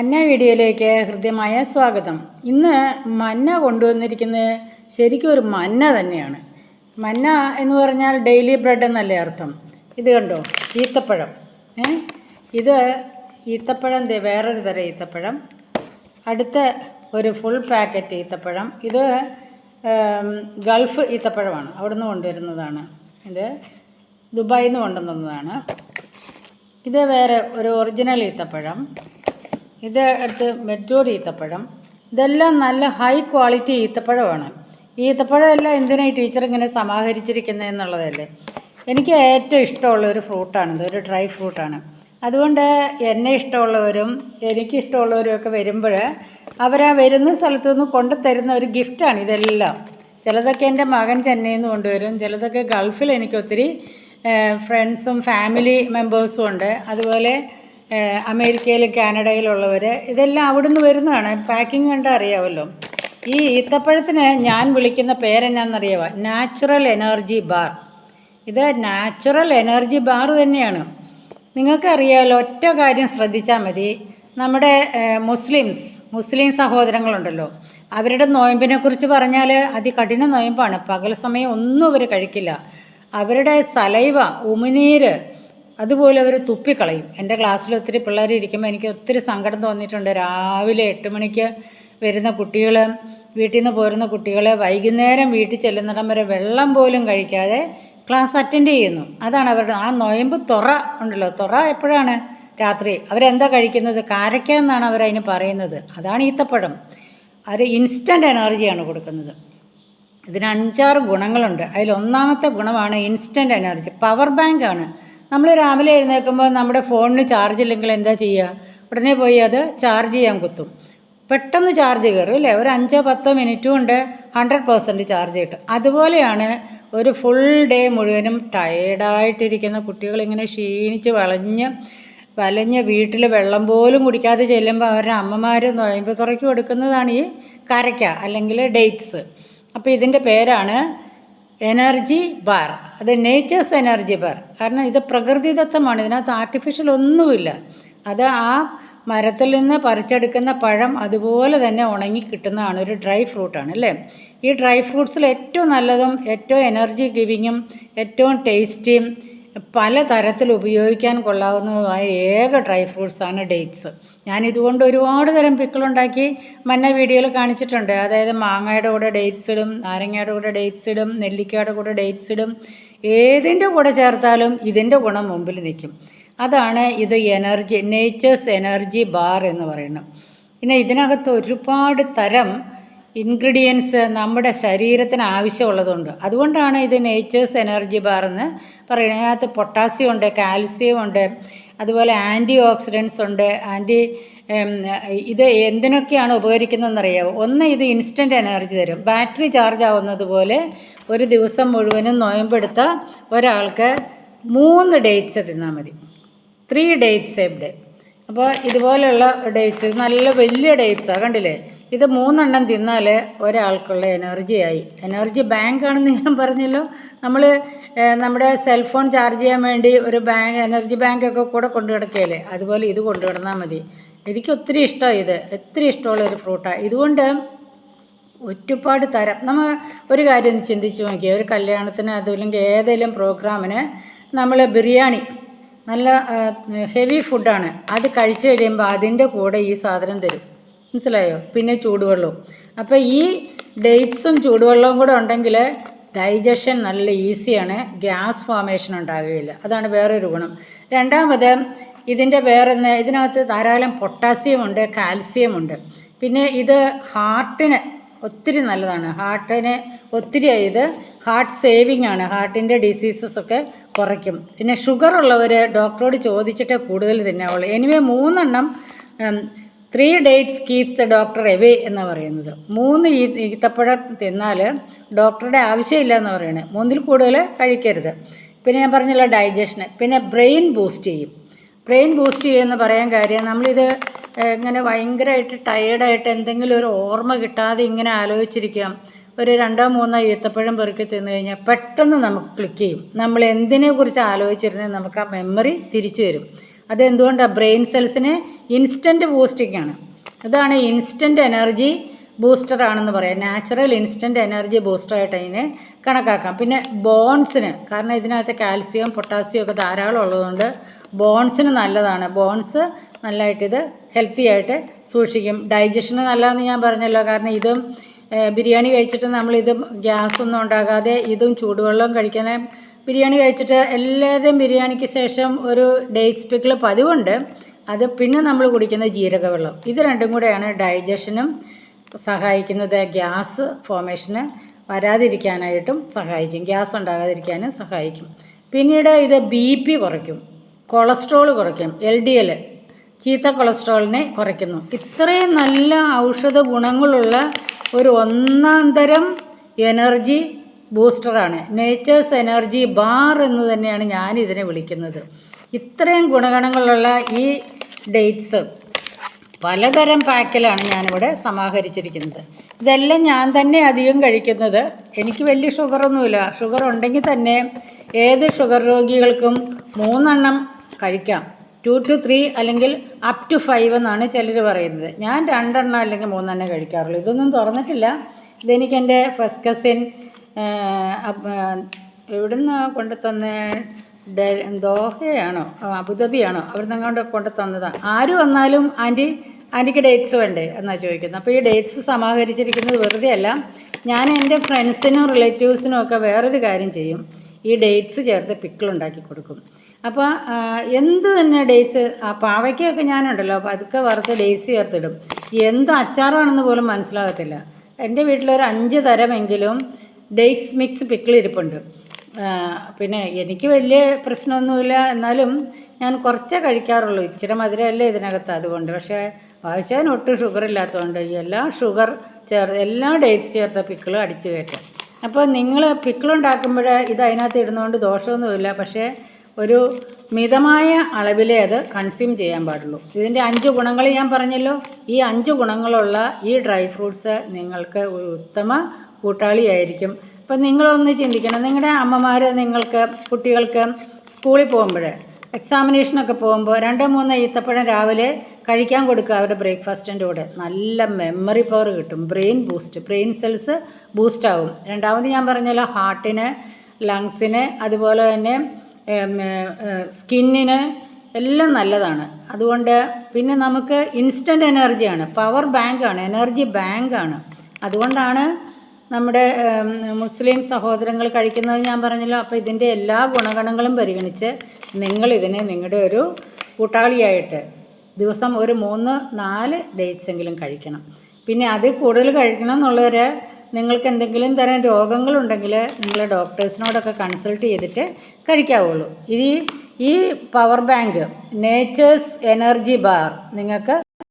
മന്ന വീഡിയോയിലേക്ക് ഹൃദ്യമായ സ്വാഗതം. ഇന്ന് മന്ന കൊണ്ടുവന്നിരിക്കുന്നത് ശരിക്കും ഒരു മന്ന തന്നെയാണ്. മന്ന എന്ന് പറഞ്ഞാൽ ഡെയിലി ബ്രെഡ് എന്നല്ലേ അർത്ഥം. ഇത് കണ്ടോ, ഈത്തപ്പഴം. ഇത് ഈത്തപ്പഴം, വേറൊരു തരം ഈത്തപ്പഴം. അടുത്ത ഒരു ഫുൾ പാക്കറ്റ് ഈത്തപ്പഴം. ഇത് ഗൾഫ് ഈത്തപ്പഴമാണ്, അവിടെ നിന്ന് കൊണ്ടുവരുന്നതാണ്. ഇത് ദുബായിൽ നിന്ന് കൊണ്ടുവന്നതാണ്. ഇത് വേറെ ഒരു ഒറിജിനൽ ഈത്തപ്പഴം. ഇത് അടുത്ത് മെറ്റൂർ ഈത്തപ്പഴം. ഇതെല്ലാം നല്ല ഹൈ ക്വാളിറ്റി ഈത്തപ്പഴമാണ്. ഈ ഈത്തപ്പഴം എല്ലാം എന്തിനാണ് ഈ ടീച്ചർ ഇങ്ങനെ സമാഹരിച്ചിരിക്കുന്നത് എന്നുള്ളതല്ലേ. എനിക്ക് ഏറ്റവും ഇഷ്ടമുള്ള ഒരു ഫ്രൂട്ടാണിത്, ഒരു ഡ്രൈ ഫ്രൂട്ടാണ്. അതുകൊണ്ട് എന്നെ ഇഷ്ടമുള്ളവരും എനിക്കിഷ്ടമുള്ളവരും ഒക്കെ വരുമ്പോൾ അവരാ വരുന്ന സ്ഥലത്തു നിന്ന് കൊണ്ടു തരുന്ന ഒരു ഗിഫ്റ്റാണ് ഇതെല്ലാം. ചിലതൊക്കെ എൻ്റെ മകൻ ചെന്നൈയിൽ നിന്ന് കൊണ്ടുവരും, ചിലതൊക്കെ ഗൾഫിൽ എനിക്ക് ഒത്തിരി ഫ്രണ്ട്സും ഫാമിലി മെമ്പേഴ്സും ഉണ്ട്. അതുപോലെ അമേരിക്കയിലും കാനഡയിലുള്ളവർ, ഇതെല്ലാം അവിടുന്ന് വരുന്നതാണ്. പാക്കിങ് കണ്ടാൽ അറിയാമല്ലോ. ഈ ഈത്തപ്പഴത്തിന് ഞാൻ വിളിക്കുന്ന പേരെന്നാണെന്നറിയാമോ? Natural energy bar. ഇത് നാച്ചുറൽ എനർജി ബാർ തന്നെയാണ്. നിങ്ങൾക്കറിയാമല്ലോ, ഒറ്റ കാര്യം ശ്രദ്ധിച്ചാൽ മതി. നമ്മുടെ മുസ്ലിം സഹോദരങ്ങളുണ്ടല്ലോ, അവരുടെ നോയമ്പിനെക്കുറിച്ച് പറഞ്ഞാൽ അതികഠിന നോയമ്പാണ്. പകൽ സമയം ഒന്നും അവർ കഴിക്കില്ല. അവരുടെ സലൈവ, ഉമിനീര് അതുപോലെ അവർ തുപ്പിക്കളയും. എൻ്റെ ക്ലാസ്സിൽ ഒത്തിരി പിള്ളേർ ഇരിക്കുമ്പോൾ എനിക്ക് ഒത്തിരി സങ്കടം തോന്നിയിട്ടുണ്ട്. രാവിലെ 8 മണിക്ക് വരുന്ന കുട്ടികൾ, വീട്ടിൽ നിന്ന് പോരുന്ന കുട്ടികൾ വൈകുന്നേരം വീട്ടിൽ ചെല്ലുന്നിടം വരെ വെള്ളം പോലും കഴിക്കാതെ ക്ലാസ് അറ്റൻഡ് ചെയ്യുന്നു. അതാണ് അവരുടെ ആ നൊയമ്പ് തുറ ഉണ്ടല്ലോ. തുറ എപ്പോഴാണ്? രാത്രി. അവരെന്താ കഴിക്കുന്നത്? കാരക്ക എന്നാണ് അവരതിന് പറയുന്നത്. അതാണ് ഈത്തപ്പഴം. അത് ഇൻസ്റ്റൻറ്റ് എനർജിയാണ് കൊടുക്കുന്നത്. ഇതിന് 5-6 ഗുണങ്ങളുണ്ട്. അതിലൊന്നാമത്തെ ഗുണമാണ് ഇൻസ്റ്റൻറ്റ് എനർജി. പവർ ബാങ്കാണ്. നമ്മൾ രാവിലെ എഴുന്നേൽക്കുമ്പോൾ നമ്മുടെ ഫോണിന് ചാർജ് ഇല്ലെങ്കിൽ എന്താ ചെയ്യുക? ഉടനെ പോയി അത് ചാർജ് ചെയ്യാൻ കുത്തും. പെട്ടെന്ന് ചാർജ് കയറും അല്ലേ? ഒരു 5-10 മിനിറ്റ് കൊണ്ട് 100% ചാർജ് കിട്ടും. അതുപോലെയാണ് ഒരു ഫുൾ ഡേ മുഴുവനും ടയേർഡായിട്ടിരിക്കുന്ന കുട്ടികളിങ്ങനെ ക്ഷീണിച്ച് വലഞ്ഞ് വീട്ടിൽ വെള്ളം പോലും കുടിക്കാതെ ചെല്ലുമ്പോൾ അവരുടെ അമ്മമാർ നൊയമ്പ് തുറക്കി കൊടുക്കുന്നതാണ് ഈ കാരക്ക അല്ലെങ്കിൽ ഡേറ്റ്സ്. അപ്പോൾ ഇതിൻ്റെ പേരാണ് എനർജി ബാർ. അത് നേച്ചേഴ്സ് എനർജി ബാർ. കാരണം ഇത് പ്രകൃതിദത്തമാണ്. ഇതിനകത്ത് ആർട്ടിഫിഷ്യൽ ഒന്നുമില്ല. അത് ആ മരത്തിൽ നിന്ന് പറിച്ചെടുക്കുന്ന പഴം അതുപോലെ തന്നെ ഉണങ്ങി കിട്ടുന്നതാണ്. ഒരു ഡ്രൈ ഫ്രൂട്ടാണ് അല്ലേ. ഈ ഡ്രൈ ഫ്രൂട്ട്സിൽ ഏറ്റവും നല്ലതും ഏറ്റവും എനർജി ഗിവിങ്ങും ഏറ്റവും ടേസ്റ്റിയും പല തരത്തിൽ ഉപയോഗിക്കാൻ കൊള്ളാവുന്നതുമായ ഏക ഡ്രൈ ഫ്രൂട്ട്സാണ് ഡേറ്റ്സ്. ഞാനിതുകൊണ്ട് ഒരുപാട് തരം പിക്കിളുണ്ടാക്കി മന്ന വീഡിയോയിൽ കാണിച്ചിട്ടുണ്ട്. അതായത് മാങ്ങയുടെ കൂടെ ഡേറ്റ്സ് ഇടും, നാരങ്ങയുടെ കൂടെ ഡേറ്റ്സ് ഇടും, നെല്ലിക്കയുടെ കൂടെ ഡേറ്റ്സ് ഇടും. ഏതിൻ്റെ കൂടെ ചേർത്താലും ഇതിൻ്റെ ഗുണം മുമ്പിൽ നിൽക്കും. അതാണ് ഇത് നേച്ചേഴ്സ് എനർജി ബാർ എന്ന് പറയുന്നത്. പിന്നെ ഇതിനകത്ത് ഒരുപാട് തരം ഇൻഗ്രീഡിയൻസ് നമ്മുടെ ശരീരത്തിന് ആവശ്യമുള്ളതുണ്ട്. അതുകൊണ്ടാണ് ഇത് നേച്ചേഴ്സ് എനർജി ബാർ എന്ന് പറയുന്നത്. അതിനകത്ത് പൊട്ടാസ്യം ഉണ്ട്, കാൽസ്യം ഉണ്ട്, അതുപോലെ ആൻറ്റി ഓക്സിഡൻസ് ഉണ്ട്. ഇത് എന്തിനൊക്കെയാണ് ഉപകരിക്കുന്നതെന്നറിയാമോ? ഒന്ന്, ഇത് ഇൻസ്റ്റൻറ്റ് എനർജി തരും. ബാറ്ററി ചാർജ് ആവുന്നത് പോലെ ഒരു ദിവസം മുഴുവനും നൊയമ്പെടുത്ത ഒരാൾക്ക് 3 ഡേറ്റ്സ് തിന്നാൽ മതി. 3 ഡേറ്റ്സ് എ ഡേ. അപ്പോൾ ഇതുപോലെയുള്ള ഡേറ്റ്സ് നല്ല വലിയ ഡേറ്റ്സാണ്, കണ്ടില്ലേ? ഇത് 3 എണ്ണം തിന്നാൽ ഒരാൾക്കുള്ള എനർജിയായി. എനർജി ബാങ്കാണെന്ന് ഞാൻ പറഞ്ഞല്ലോ. നമ്മൾ നമ്മുടെ സെൽഫോൺ ചാർജ് ചെയ്യാൻ വേണ്ടി ഒരു എനർജി ബാങ്കൊക്കെ കൂടെ കൊണ്ടു കിടക്കുകയല്ലേ, അതുപോലെ ഇത് കൊണ്ടു കിടന്നാൽ മതി. എനിക്ക് ഒത്തിരി ഇഷ്ടമാണ് ഇത്, ഒത്തിരി ഇഷ്ടമുള്ളൊരു ഫ്രൂട്ടാണ്. ഇതുകൊണ്ട് ഒരുപാട് തരം. നമ്മൾ ഒരു കാര്യം ഒന്ന് ചിന്തിച്ച് നോക്കിയാൽ, ഒരു കല്യാണത്തിന് അതുമില്ലെങ്കിൽ ഏതെങ്കിലും പ്രോഗ്രാമിന് നമ്മൾ ബിരിയാണി, നല്ല ഹെവി ഫുഡാണ്, അത് കഴിച്ചു കഴിയുമ്പോൾ അതിൻ്റെ കൂടെ ഈ സാധനം തരും. മനസ്സിലായോ? പിന്നെ ചൂടുവെള്ളവും. അപ്പോൾ ഈ ഡേറ്റ്സും ചൂടുവെള്ളവും കൂടെ ഉണ്ടെങ്കിൽ ഡൈജഷൻ നല്ല ഈസിയാണ്, ഗ്യാസ് ഫോർമേഷൻ ഉണ്ടാകുകയില്ല. അതാണ് വേറൊരു ഗുണം. രണ്ടാമത് ഇതിനകത്ത് ധാരാളം പൊട്ടാസ്യം ഉണ്ട്, കാൽസ്യം ഉണ്ട്. പിന്നെ ഇത് ഹാർട്ടിന് ഒത്തിരി നല്ലതാണ്. ഹാർട്ടിന് ഒത്തിരി ഇത് ഹാർട്ട് സേവിങ് ആണ്. ഹാർട്ടിൻ്റെ ഡിസീസസ് ഒക്കെ കുറയ്ക്കും. പിന്നെ ഷുഗർ ഉള്ളവർ ഡോക്ടറോട് ചോദിച്ചിട്ടേ കൂടുതൽ തിന്നാവുള്ളൂ. എനിവേ 3 എണ്ണം 3 dates keeps the doctor away എന്ന് പറയുന്നത്. 3 ഈത്തപ്പഴം തിന്നാൽ ഡോക്ടറുടെ ആവശ്യമില്ല എന്ന് പറയുന്നത്. 3-ൽ കൂടുതൽ കഴിക്കരുത്. പിന്നെ ഞാൻ പറഞ്ഞല്ലോ ഡൈജഷന്. പിന്നെ ബ്രെയിൻ ബൂസ്റ്റ് ചെയ്യും. ബ്രെയിൻ ബൂസ്റ്റ് ചെയ്യുമെന്ന് പറയാൻ കാര്യം, നമ്മളിത് ഇങ്ങനെ ഭയങ്കരമായിട്ട് ടയേർഡായിട്ട് എന്തെങ്കിലും ഒരു ഓർമ്മ കിട്ടാതെ ഇങ്ങനെ ആലോചിച്ചിരിക്കാം. ഒരു 2-3 ഈത്തപ്പഴം പെറുക്കി തിന്നു കഴിഞ്ഞാൽ പെട്ടെന്ന് നമുക്ക് ക്ലിക്ക് ചെയ്യും. നമ്മൾ എന്തിനെക്കുറിച്ച് ആലോചിച്ചിരുന്നത് നമുക്ക് ആ മെമ്മറി തിരിച്ചു തരും. അതെന്തുകൊണ്ടാണ്? ബ്രെയിൻ സെൽസിനെ ഇൻസ്റ്റൻറ്റ് ബൂസ്റ്റിംഗ് ആണ്. ഇതാണ് ഇൻസ്റ്റൻറ്റ് എനർജി ബൂസ്റ്ററാണെന്ന് പറയാം. നാച്ചുറൽ ഇൻസ്റ്റൻറ്റ് എനർജി ബൂസ്റ്ററായിട്ട് അതിനെ കണക്കാക്കാം. പിന്നെ ബോൺസിന്, കാരണം ഇതിനകത്ത് കാൽസ്യം പൊട്ടാസ്യം ഒക്കെ ധാരാളം ഉള്ളതുകൊണ്ട് ബോൺസിന് നല്ലതാണ്. ബോൺസ് നല്ലതായിട്ടിത് ഹെൽത്തി ആയിട്ട് സൂക്ഷിക്കും. ഡൈജഷന് നല്ലതെന്ന് ഞാൻ പറഞ്ഞല്ലോ. കാരണം ഇതും ബിരിയാണി കഴിച്ചിട്ട് നമ്മളിതും ഗ്യാസൊന്നും ഉണ്ടാകാതെ ഇതും ചൂടുവെള്ളം കഴിക്കാൻ, ബിരിയാണി കഴിച്ചിട്ട് എല്ലാവരുടെയും ബിരിയാണിക്ക് ശേഷം ഒരു ഡേറ്റ്സ് പിക്കിൾ പതിവുണ്ട്. അത് പിന്നെ നമ്മൾ കുടിക്കുന്ന ജീരകവെള്ളം. ഇത് രണ്ടും കൂടെയാണ് ഡൈജഷനും സഹായിക്കുന്നത്. ഗ്യാസ് ഫോർമേഷന് വരാതിരിക്കാനായിട്ടും സഹായിക്കും, ഗ്യാസ് ഉണ്ടാകാതിരിക്കാനും സഹായിക്കും. പിന്നീട് ഇത് BP കുറയ്ക്കും, കൊളസ്ട്രോൾ കുറയ്ക്കും, LDL ചീത്ത കൊളസ്ട്രോളിനെ കുറയ്ക്കുന്നു. ഇത്രയും നല്ല ഔഷധ ഗുണങ്ങളുള്ള ഒരു ഒന്നാം തരം എനർജി ബൂസ്റ്ററാണ്. നേച്ചേഴ്സ് എനർജി ബാർ എന്ന് തന്നെയാണ് ഞാനിതിനെ വിളിക്കുന്നത്. ഇത്രയും ഗുണഗണങ്ങളുള്ള ഈ ഡേറ്റ്സ് പലതരം പാക്കിലാണ് ഞാനിവിടെ സമാഹരിച്ചിരിക്കുന്നത്. ഇതെല്ലാം ഞാൻ തന്നെ അധികം കഴിക്കുന്നത്. എനിക്ക് വലിയ ഷുഗറൊന്നുമില്ല. ഷുഗർ ഉണ്ടെങ്കിൽ തന്നെ ഏത് ഷുഗർ രോഗികൾക്കും 3 കഴിക്കാം. 2 to 3 അല്ലെങ്കിൽ അപ് ടു 5 എന്നാണ് ചിലർ പറയുന്നത്. ഞാൻ 2 അല്ലെങ്കിൽ 3 കഴിക്കാറുള്ളൂ. ഇതൊന്നും തുറന്നിട്ടില്ല. ഇതെനിക്ക് എൻ്റെ ഫസ്റ്റ് കസിൻ എവിടുന്ന് കൊണ്ടു തന്ന ദോഹയാണോ അബുദാബിയാണോ അവിടുന്ന് അങ്ങോട്ട് കൊണ്ടു തന്നതാണ്. ആര് വന്നാലും ആൻറ്റിക്ക് ഡേറ്റ്സ് വേണ്ടേ എന്നാണ് ചോദിക്കുന്നത്. അപ്പോൾ ഈ ഡേറ്റ്സ് സമാഹരിച്ചിരിക്കുന്നത് വെറുതെ അല്ല. ഞാൻ എൻ്റെ ഫ്രണ്ട്സിനും റിലേറ്റീവ്സിനും ഒക്കെ വേറൊരു കാര്യം ചെയ്യും. ഈ ഡേറ്റ്സ് ചേർത്ത് പിക്കിളുണ്ടാക്കി കൊടുക്കും. അപ്പോൾ എന്ത് തന്നെ ഡേറ്റ്സ്, പാവയ്ക്കൊക്കെ ഞാനുണ്ടല്ലോ അപ്പോൾ അതൊക്കെ വറുത്ത് ഡേറ്റ്സ് ചേർത്തിടും. എന്ത് അച്ചാറാണെന്ന് പോലും മനസ്സിലാകത്തില്ല. എൻ്റെ വീട്ടിലൊരു 5 തരമെങ്കിലും ഡേറ്റ്സ് മിക്സ് പിക്കിൾ ഇരിപ്പുണ്ട്. പിന്നെ എനിക്ക് വലിയ പ്രശ്നമൊന്നുമില്ല, എന്നാലും ഞാൻ കുറച്ചേ കഴിക്കാറുള്ളൂ. ഇച്ചിരി മധുരമല്ലേ ഇതിനകത്ത്, അതുകൊണ്ട്. പക്ഷേ ആവശ്യം ഒട്ടും ഷുഗർ ഇല്ലാത്തതുകൊണ്ട് എല്ലാ ഡേറ്റ്സ് ചേർത്ത പിക്കിളും അടിച്ചു കയറ്റാം. അപ്പോൾ നിങ്ങൾ പിക്കിളുണ്ടാക്കുമ്പോൾ ഇത് അതിനകത്ത് ഇടുന്നതുകൊണ്ട് ദോഷമൊന്നുമില്ല. പക്ഷേ ഒരു മിതമായ അളവിലേ അത് കൺസ്യൂം ചെയ്യാൻ പാടുള്ളൂ. ഇതിൻ്റെ 5 ഗുണങ്ങൾ ഞാൻ പറഞ്ഞല്ലോ. ഈ 5 ഗുണങ്ങളുള്ള ഈ ഡ്രൈ ഫ്രൂട്ട്സ് നിങ്ങൾക്ക് ഒരു ഉത്തമ കൂട്ടാളിയായിരിക്കും. അപ്പം നിങ്ങളൊന്ന് ചിന്തിക്കണം. നിങ്ങളുടെ അമ്മമാർ നിങ്ങൾക്ക് കുട്ടികൾക്ക് സ്കൂളിൽ പോകുമ്പോൾ, എക്സാമിനേഷനൊക്കെ പോകുമ്പോൾ 2-3 ഈത്തപ്പഴം രാവിലെ കഴിക്കാൻ കൊടുക്കുക അവരുടെ ബ്രേക്ക്ഫാസ്റ്റിൻ്റെ കൂടെ. നല്ല മെമ്മറി പവർ കിട്ടും, ബ്രെയിൻ സെൽസ് ബൂസ്റ്റ് ആവും. രണ്ടാമത് ഞാൻ പറഞ്ഞല്ലോ, ഹാർട്ടിന്, ലങ്സിന്, അതുപോലെ തന്നെ സ്കിന്നിന് എല്ലാം നല്ലതാണ്. അതുകൊണ്ട് പിന്നെ നമുക്ക് ഇൻസ്റ്റൻറ്റ് എനർജിയാണ്, പവർ ബാങ്കാണ്, എനർജി ബാങ്കാണ്. അതുകൊണ്ടാണ് നമ്മുടെ മുസ്ലിം സഹോദരങ്ങൾ കഴിക്കുന്നത് ഞാൻ പറഞ്ഞല്ലോ. അപ്പോൾ ഇതിൻ്റെ എല്ലാ ഗുണഗണങ്ങളും പരിഗണിച്ച് നിങ്ങളിതിനെ നിങ്ങളുടെ ഒരു കൂട്ടാളിയായിട്ട് ദിവസം ഒരു 3-4 ഡേറ്റ്സ് എങ്കിലും കഴിക്കണം. പിന്നെ അതിൽ കൂടുതൽ കഴിക്കണം എന്നുള്ളവർ, നിങ്ങൾക്ക് എന്തെങ്കിലും തരം രോഗങ്ങളുണ്ടെങ്കിൽ നിങ്ങൾ ഡോക്ടേഴ്സിനോടൊക്കെ കൺസൾട്ട് ചെയ്തിട്ട് കഴിക്കാവുള്ളൂ. ഈ power bank natures energy bar നിങ്ങൾക്ക്